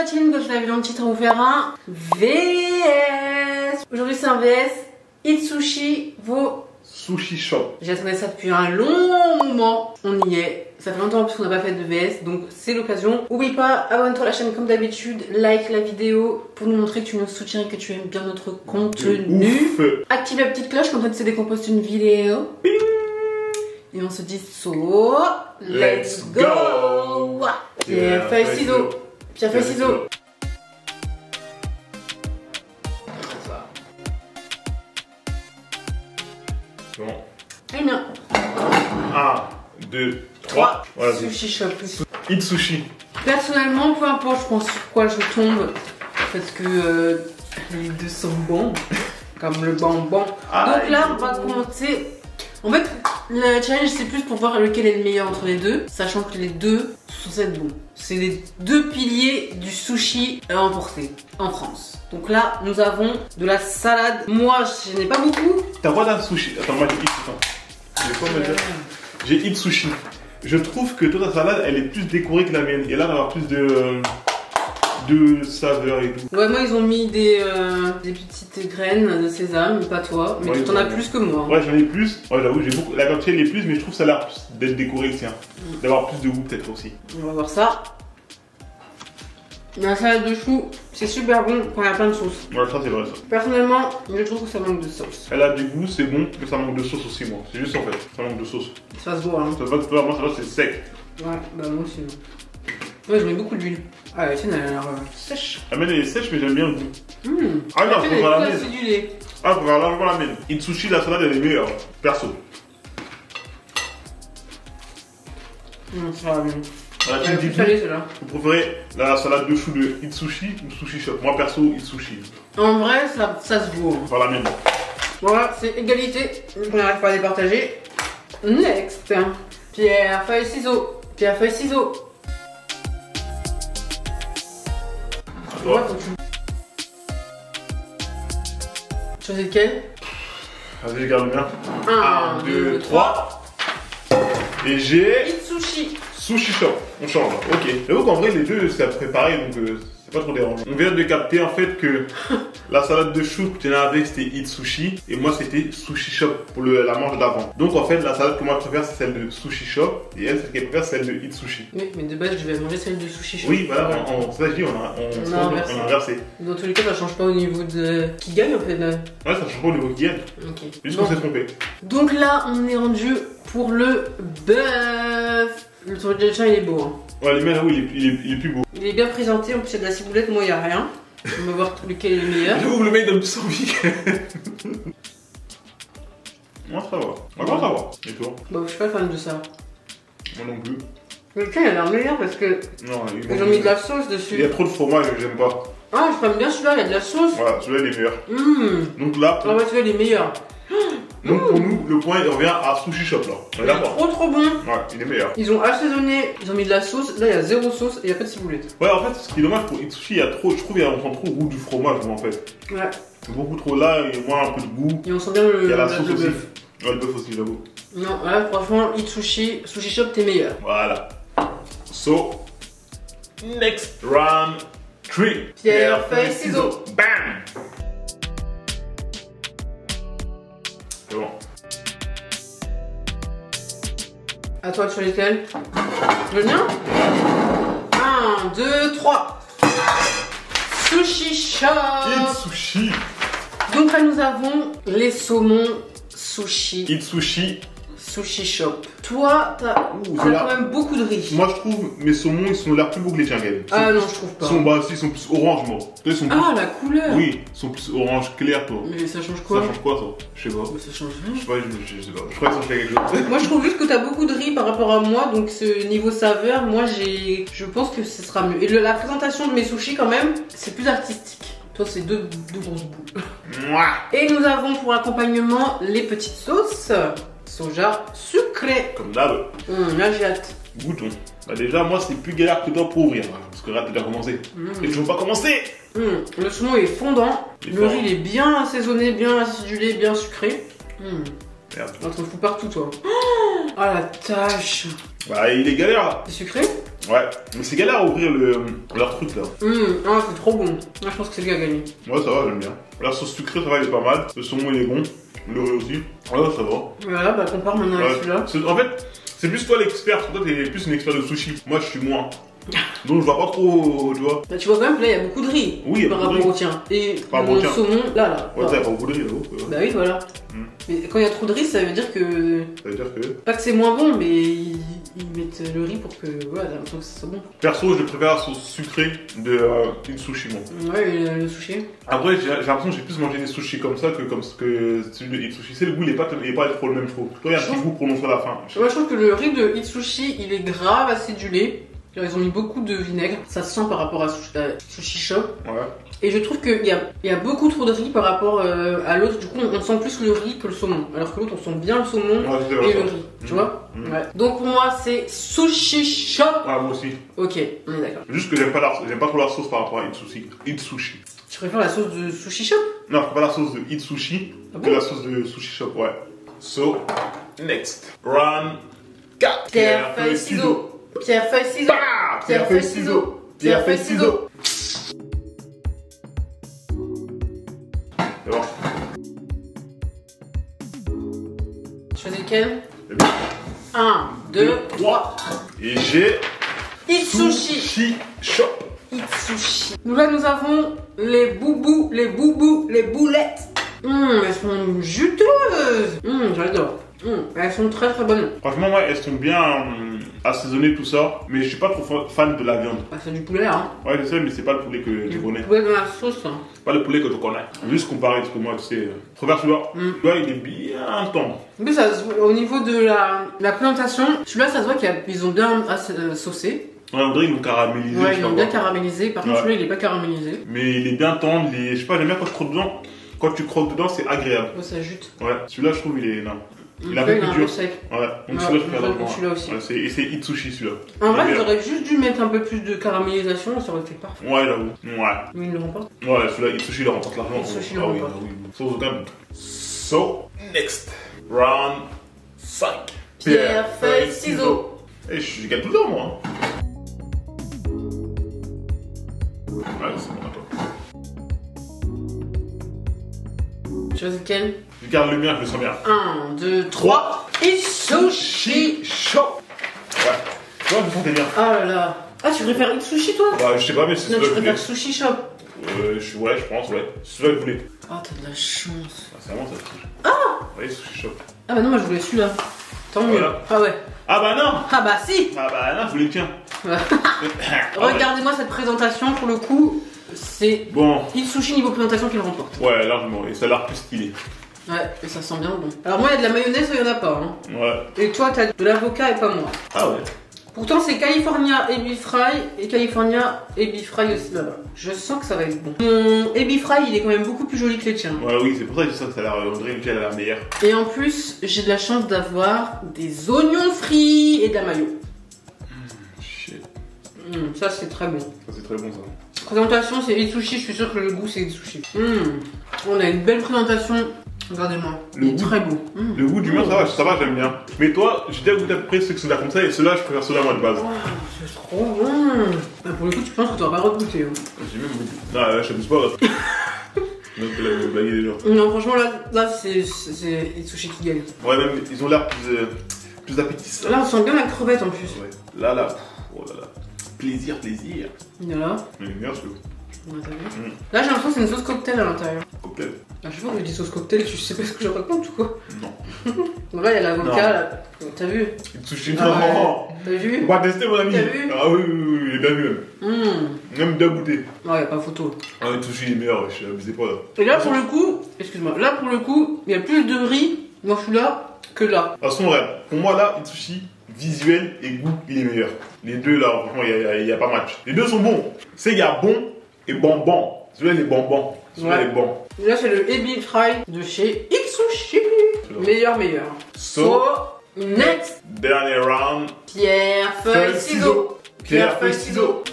la team, comme je l'avais dans le titre, on va vous faire un VS. Aujourd'hui c'est un VS Eat Sushi vos Sushi Shop. J'attendais ça depuis un long moment, on y est. Ça fait longtemps en plus qu'on n'a pas fait de VS, donc c'est l'occasion. Oublie pas, abonne-toi à la chaîne comme d'habitude, like la vidéo pour nous montrer que tu nous soutiens et que tu aimes bien notre contenu. Active la petite cloche comme ça tu sais dès qu'on poste une vidéo. Et on se dit so, let's go. Pierre, feuille, ciseaux. Pierre, feuille, ciseaux. Bon. Eh bien. 1, 2, 3. Voilà, Sushi Shop. Eat Sushi. Personnellement, peu importe, je pense sur quoi je tombe. Parce que les deux sont bons. Comme le bonbon. Donc là, on va commencer. En fait, le challenge c'est plus pour voir lequel est le meilleur entre les deux. Sachant que les deux sont être bons. C'est les deux piliers du sushi à emporter en France. Donc là, nous avons de la salade. Moi, je n'ai pas beaucoup. T'as quoi d'un sushi? Attends, moi j'ai Eat Sushi. Je trouve que toute ta salade, elle est plus décorée que la mienne. Et là, on va avoir plus de saveur et tout. Ouais, moi, ils ont mis des petites graines de sésame, pas toi. Mais ouais, tu en as plus que moi. Ouais, j'en ai plus. Ouais, j'avoue, j'ai beaucoup. La quantité, elle est plus, mais je trouve que ça a l'air d'être décoré, tiens. D'avoir plus de goût, peut-être aussi. On va voir ça. La salade de choux, c'est super bon quand il y a plein de sauce. Ouais, ça c'est vrai ça. Personnellement, je trouve que ça manque de sauce. Elle a du goût, c'est bon, mais ça manque de sauce aussi, moi. C'est juste en fait, ça manque de sauce. Ça se voit, hein. Ça se voit que toi, moi, ça va, c'est sec. Ouais, bah moi aussi. Ouais, je mets beaucoup d'huile. Ah, la tienne, elle a l'air sèche. La mienne, elle est sèche, mais j'aime bien le goût. Ah non, je préfère la mienne. Acidulé. Ah, je préfère largement la mienne. Eat Sushi, la salade, elle est meilleure, perso. Ça va bien. Voilà, tu me dis vous préférez la salade de choux de Eat Sushi ou Sushi Shop? Moi perso, Eat Sushi. En vrai, ça se vaut. Voilà la mienne. Voilà, c'est égalité. On n'arrive pas à les partager. Next. Pierre, feuille, ciseaux. Pierre, feuille, ciseaux. Ouais, tu choisis lequel? Vas-y, je garde le mien. 1, 2, 3. Et j'ai Eat Sushi. Sushi Shop, on change, ok. J'avoue qu'en vrai les deux c'est préparé donc c'est pas trop dérangeant. On vient de capter en fait que la salade de choux que tu avais c'était Eat Sushi et moi c'était Sushi Shop pour la manche d'avant. Donc en fait la salade que moi je préfère c'est celle de Sushi Shop et elle celle qu'elle préfère c'est celle de Eat Sushi. Oui mais de base je vais manger celle de Sushi Shop. Oui voilà, ça je dis on a inversé. Dans tous les cas ça change pas au niveau de qui gagne en fait. Ouais ça change pas au niveau qui gagne. Ok. Juste qu'on s'est trompé. Donc là on est rendu pour le bœuf. Le tien il est beau hein. Ouais les miens oui il est plus beau. Il est bien présenté, en plus il y a de la ciboulette, moi il n'y a rien. On va voir lequel est le meilleur. J'avoue le mec donne plus envie. Moi ça va. On va savoir. Et toi? Bah je suis pas fan de ça. Moi non plus. Le tien il a l'air meilleur parce que non, ils ont mis de la sauce dessus. Il y a trop de fromage que j'aime pas. Ah j'aime bien celui-là, il y a de la sauce. Voilà, celui-là il est meilleur. Donc là. Ah ouais celui-là il est meilleur. Donc pour nous, le point il revient à Sushi Shop là. Il est trop bon. Ouais, il est meilleur. Ils ont assaisonné, ils ont mis de la sauce. Là il y a zéro sauce et il n'y a pas de ciboulette. Ouais, en fait, ce qui est dommage pour Eat Sushi, il y a trop, je trouve qu'il y a trop goût du fromage moi en fait. Ouais. C'est beaucoup trop là, il y a moins un peu de goût. Et on sent bien le. Il y a la sauce aussi. Bœuf. Ouais, le bœuf aussi, j'avoue. Non, là franchement, Eat Sushi, Sushi Shop t'es meilleur. Voilà. So, next round 3. Pierre, feuille, ciseaux. Bam! C'est bon. À toi de choisir lequel? Le mien? 1, 2, 3. Sushi Shop. Eat Sushi. Donc là nous avons les saumons sushi. Eat Sushi. Sushi Shop. Toi, t'as quand même beaucoup de riz. Moi je trouve mes saumons ils sont l'air plus beaux que les tiens. Ah non je trouve pas. Ils sont plus orange moi. Ils sont plus... Ah la couleur. Oui, ils sont plus orange clair toi. Mais ça change quoi? Ça change quoi ça? Je sais pas. Mais ça change rien. Je sais pas, je sais pas. Je crois que ça change quelque chose. Moi je trouve juste que t'as beaucoup de riz par rapport à moi. Donc ce niveau saveur, moi je pense que ce sera mieux. Et la présentation de mes sushis quand même, c'est plus artistique. Toi c'est deux grosses boules. Mouah. Et nous avons pour accompagnement les petites sauces. Soja sucré. Comme d'hab. Là j'ai hâte. Goûtons. Bah déjà moi c'est plus galère que toi pour ouvrir. Parce que là t'as déjà commencé. Et toujours pas commencé. Le saumon est fondant. Le riz il est bien assaisonné, bien acidulé, bien sucré. Merde. On te fout partout toi. Oh la tâche. Bah il est galère là. C'est sucré? Ouais, mais c'est galère à ouvrir leur truc là. Ah, c'est trop bon. Moi, je pense que c'est lui qui a gagné. Ouais, ça va, j'aime bien. La sauce sucrée, ça va, il est pas mal. Le saumon, il est bon. Le riz aussi. Ouais, ça va. Voilà, bah compare maintenant avec celui-là. En fait, c'est plus toi l'expert. Toi, t'es plus une expert de sushi. Moi, je suis moins. Donc, je vois pas trop, tu vois. Bah, tu vois quand même que là, il y a beaucoup de riz. Oui, par rapport au tien. Et le saumon, là. Ouais, t'as pas beaucoup de riz là-haut. Bah oui, voilà. Mais quand il y a trop de riz, ça veut dire que. Ça veut dire que. Pas que c'est moins bon, mais ils mettent le riz pour que. Voilà, t'as l'impression que ça soit bon. Perso, je préfère la sauce sucrée de sushi, moi. Ouais, le sushi. Après, j'ai l'impression que j'ai plus mangé des sushis comme ça que celui de Itsushi. C'est le goût, il est pas trop le même, je trouve. Toi, il y a un petit goût prononcé à la fin. Ouais, je trouve que le riz de Itsushi, il est grave acidulé. Ils ont mis beaucoup de vinaigre, ça se sent par rapport à Sushi Shop. Ouais. Et je trouve qu'il y a beaucoup trop de riz par rapport à l'autre. Du coup, on sent plus le riz que le saumon. Alors que l'autre, on sent bien le saumon et le riz. Tu vois ouais. Donc pour moi, c'est Sushi Shop. Ouais, moi aussi. Ok, on est d'accord. Juste que j'aime pas trop la sauce par rapport à Itsushi. Tu préfères la sauce de Sushi Shop? Non, je préfère la sauce de Itsushi que la sauce de Sushi Shop, ouais. So, next. Round 4. Pierre, feuille, ciseaux. Pierre, feuille, ciseaux. Pierre, feuille, ciseaux. Pierre, feuille, ciseaux. C'est bon. Choisis lequel? 1, 2, 3. Et j'ai Itsushi. Sushi Shop. Itsushi. Là, nous avons les boubous, les boulettes. Elles sont juteuses. J'adore. Elles sont très très bonnes. Franchement, ouais, elles sont bien assaisonnées, tout ça. Mais je suis pas trop fan de la viande. Bah, c'est du poulet, hein. Ouais, je sais, mais c'est pas le poulet que je connais. Le poulet dans la sauce. Hein. Pas le poulet que je connais. Juste comparé, parce que moi, tu sais, je celui-là. Celui-là, il est bien tendre. Mais ça, au niveau de la présentation, celui-là, ça se voit qu'ils ont bien saucé. Ouais, on dirait qu'ils l'ont caramélisé. Ouais, ils l'ont bien caramélisé. Par contre, celui-là, il est pas caramélisé. Mais il est bien tendre. Je sais pas, j'aime bien quand je croque dedans. Quand tu croques dedans, c'est agréable. Ouais, ça jute. Ouais, celui-là, je trouve, il est. Non. Il a un peu plus dur. Sec. Ouais, donc celui-là, je préfère celui-là aussi. Ouais, c'est Itsushi, celui-là. En vrai, j'aurais juste dû mettre un peu plus de caramélisation, ça aurait été parfait. Ouais, j'avoue. Ouais. Mais il le remporte. Ouais, celui-là, Itsushi, il le remporte largement. Itsushi le remporte. Oui. Sans aucun doute. So, next. Round 5. Pierre, feuille, ciseaux. Eh, je gagne tout le temps, moi. Ouais, c'est bon, attends. Tu vois lequel? Je garde le mien, je le sens bien. 1, 2, 3. Itsushi Shop. Ouais. Tu vois, je sentais bien. Oh là là. Ah, tu préfères Itsushi, toi? Bah, je sais pas, mais c'est celui-là que je voulais. Non, tu préfères Sushi Shop? Ouais, je pense, ouais. C'est celui-là que je voulais. Ah, t'as de la chance. Ah, c'est vraiment ça, Sushi. Ah! Ouais, Sushi Shop. Ah bah non, moi je voulais celui-là. Tant mieux. Voilà. Ah ouais. Ah bah non! Ah bah si! Ah bah non, je voulais le tien. Regardez-moi cette présentation, pour le coup, c'est bon. Itsushi niveau présentation qui le remporte. Ouais, largement, et ça a l'air plus stylé. Ouais, et ça sent bien bon. Alors moi, il y a de la mayonnaise, il y en a pas. Hein. Ouais. Et toi, t'as de l'avocat et pas moi. Ah ouais. Pourtant, c'est California Ebi Fry et California Ebi Fry aussi là-bas. Je sens que ça va être bon. Mon Ebi Fry, il est quand même beaucoup plus joli que les tiens. Ouais, oui, c'est pour ça que je sens que ça a l'air, on dirait lequel a l'air meilleur. Et en plus, j'ai de la chance d'avoir des oignons frits et de la mayo. Shit. Ça, c'est très bon. Ça, c'est très bon, ça. Présentation, c'est Itsushi, je suis sûr que le goût, c'est Itsushi. On a une belle présentation. Regardez-moi, il est très beau. Le goût du mien, ça va, j'aime bien. Mais toi, j'ai déjà goûté à peu près ceux qui sont là comme ça, et ceux-là, je préfère ceux-là moi de base. Oh, c'est trop bon. Ah, pour le coup, tu penses que tu vas pas regoûter. Hein. J'ai même goûté. Non, là, je t'abuse pas, là. Donc là, je vais blaguer déjà. Non, franchement, là c'est Itsushi qui gagne. Ouais, même, ils ont l'air plus appétissants. Là, on sent bien la crevette en plus. Ouais. Là. Oh là là. Plaisir. Voilà. Mais bien sûr. Ouais, là, j'ai l'impression que c'est une sauce cocktail à l'intérieur. Cocktail. À chaque fois que je dis sauce cocktail, tu sais pas ce que je raconte ou quoi? Non. Donc là, il y a l'avocat, là. T'as vu? Itsushi, non. T'as vu? On va tester, mon ami. T'as vu? Ah oui, il est bien vu même. Même bien goûté. Non, y a pas photo. Ah, Itsushi, il est meilleur, je abusez pas là. Et là, pour le coup, excuse-moi, là pour le coup, il y a plus de riz dans celui-là que là. De toute façon, ouais, pour moi là, Itsushi, visuel et goût, il est meilleur. Les deux là, franchement, il y a pas match. Les deux sont bons. C'est il y a bon et bonbon. Celui-là, il est bonbon. Celui-là, il est bon. Là, c'est le Ebi Fry de chez Itsushi. Meilleur. So, next. Dernier round. Pierre, feuille, ciseaux. Pierre, feuille, ciseaux.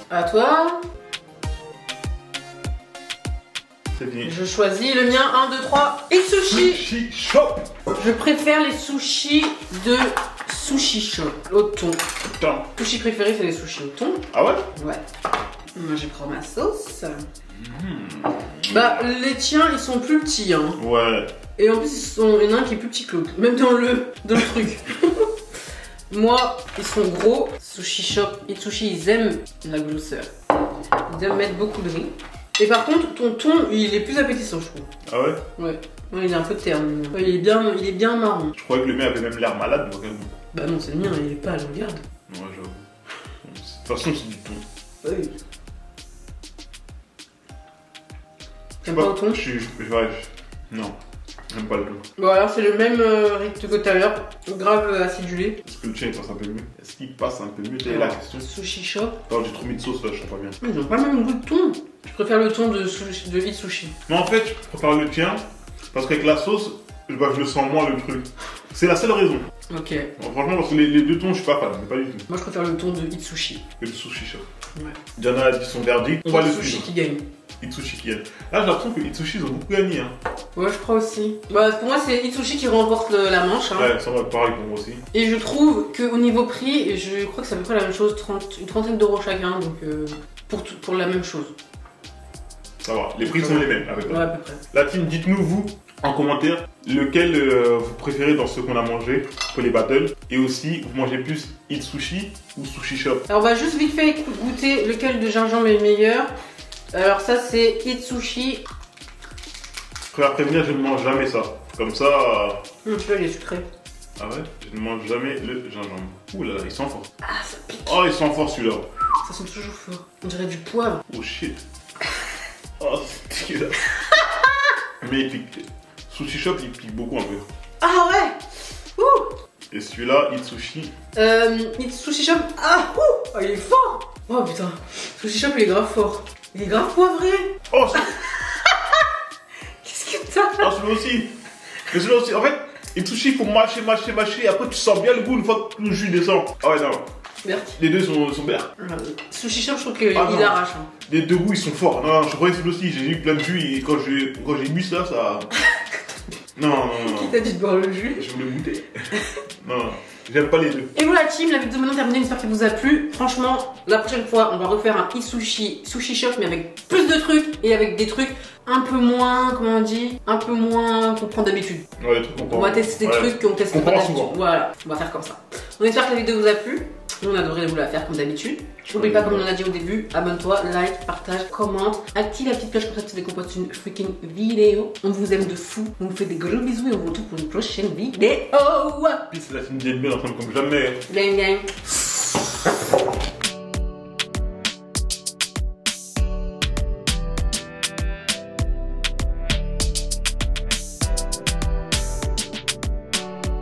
À toi. C'est fini. Je choisis le mien. 1, 2, 3. Itsushi. Sushi Shop. Je préfère les sushis de Sushi Shop au thon. Putain. Sushi préféré, c'est les sushis au thon. Ah ouais? Ouais. Moi, je prends ma sauce. Bah, les tiens, ils sont plus petits, hein. Ouais. Et en plus, il y en a un qui est plus petit que l'autre. Même dans le truc. Moi, ils sont gros. Sushi Shop, Itsushi, ils aiment la grosseur. Ils aiment mettre beaucoup de riz. Et par contre, ton thon, il est plus appétissant, je trouve. Ah ouais? Ouais. Ouais, il est un peu terne. Ouais, il est bien marron. Je croyais que le mien avait même l'air malade, moi, quand même. Bah non, c'est le mien, il est pas, regarde. Ouais, j'avoue. De toute façon, c'est du thon. Oui. T'aimes pas au thon? Non, j'aime pas le thon. Bon, alors c'est le même rythme que tout à l'heure. Grave acidulé. Est-ce que le tien il passe un peu mieux? Est-ce qu'il passe un peu mieux? C'est la question. Sushi Shop. Non, j'ai trop mis de sauce là, je sens pas bien. Ils ont pas le même goût de thon. Je préfère le thon de Itsushi. Non, en fait, je préfère le tien parce qu'avec la sauce, bah, je le sens moins le truc. C'est la seule raison. Ok. Bon, franchement, parce que les deux tons, je suis pas fan, mais pas du tout. Moi, je préfère le thon de Itsushi. Et le sushi shop. Ouais. Diana a dit son verdict. On va le Itsushi suivre. qui gagne. Itsushi qui gagne. Là, j'ai l'impression que Itsushi, ils ont beaucoup gagné. Hein. Ouais, je crois aussi. Bah, pour moi, c'est Itsushi qui remporte la manche. Hein. Ouais, ça va être pareil pour moi aussi. Et je trouve qu'au niveau prix, je crois que c'est à peu près la même chose, une trentaine d'euros chacun, donc pour la même chose. Ça va, les prix sont les mêmes à peu près. Ouais, à peu près. La team, dites-nous vous en commentaire lequel vous préférez dans ce qu'on a mangé pour les battles. Et aussi, vous mangez plus Itsushi ou Sushi Shop? Alors, on va juste vite fait goûter lequel de gingembre est le meilleur. Alors, ça, c'est Itsushi. Je préfère prévenir, je ne mange jamais ça. Comme ça. Tu vois, il est sucré. Ah ouais? Je ne mange jamais le gingembre. Ouh là là, il sent fort. Ah, ça pique. Oh, il sent fort celui-là. Ça sent toujours fort. On dirait du poivre. Oh shit. Oh, c'est dégueulasse. Mais il pique. Sushi Shop, il pique beaucoup un peu. Ah ouais. Ouh. Et celui-là, Itsushi. Sushi Shop. Ah, ouh. Oh, il est fort. Oh putain. Sushi Shop, il est grave fort. Il est grave poivré. Oh, Qu'est-ce que t'as? ah, celui-là aussi. Mais celui-là aussi. En fait, Itsushi, il faut mâcher. Et après, tu sens bien le goût une fois que le jus descend. Ah ouais, non. Berk. Les deux sont bien. Sushi Shop, je trouve qu'il non. arrache. Hein. Les deux goûts, ils sont forts. Non, je croyais celui aussi. J'ai eu plein de jus et quand j'ai bu ça, ça. Non. Qui t'a dit de boire le jus? Je voulais goûter. Non. J'aime pas les deux. Et voilà team, la vidéo est maintenant terminée, j'espère qu'elle vous a plu. Franchement, la prochaine fois, on va refaire un Itsushi Sushi Shop, mais avec plus de trucs et avec des trucs un peu moins, comment on dit, un peu moins qu'on prend d'habitude. Ouais, les trucs On va tester des trucs qu'on teste pas d'habitude. souvent. Voilà, on va faire comme ça. On espère que la vidéo vous a plu. Nous, on adorait vous la faire comme d'habitude. N'oublie pas, comme on a dit au début, abonne-toi, like, partage, commente, active la petite cloche pour ça dès qu'on poste une freaking vidéo. On vous aime de fou. On vous fait des gros bisous et on vous retrouve pour une prochaine vidéo. Peace, la team bien en train comme jamais. Gang gang.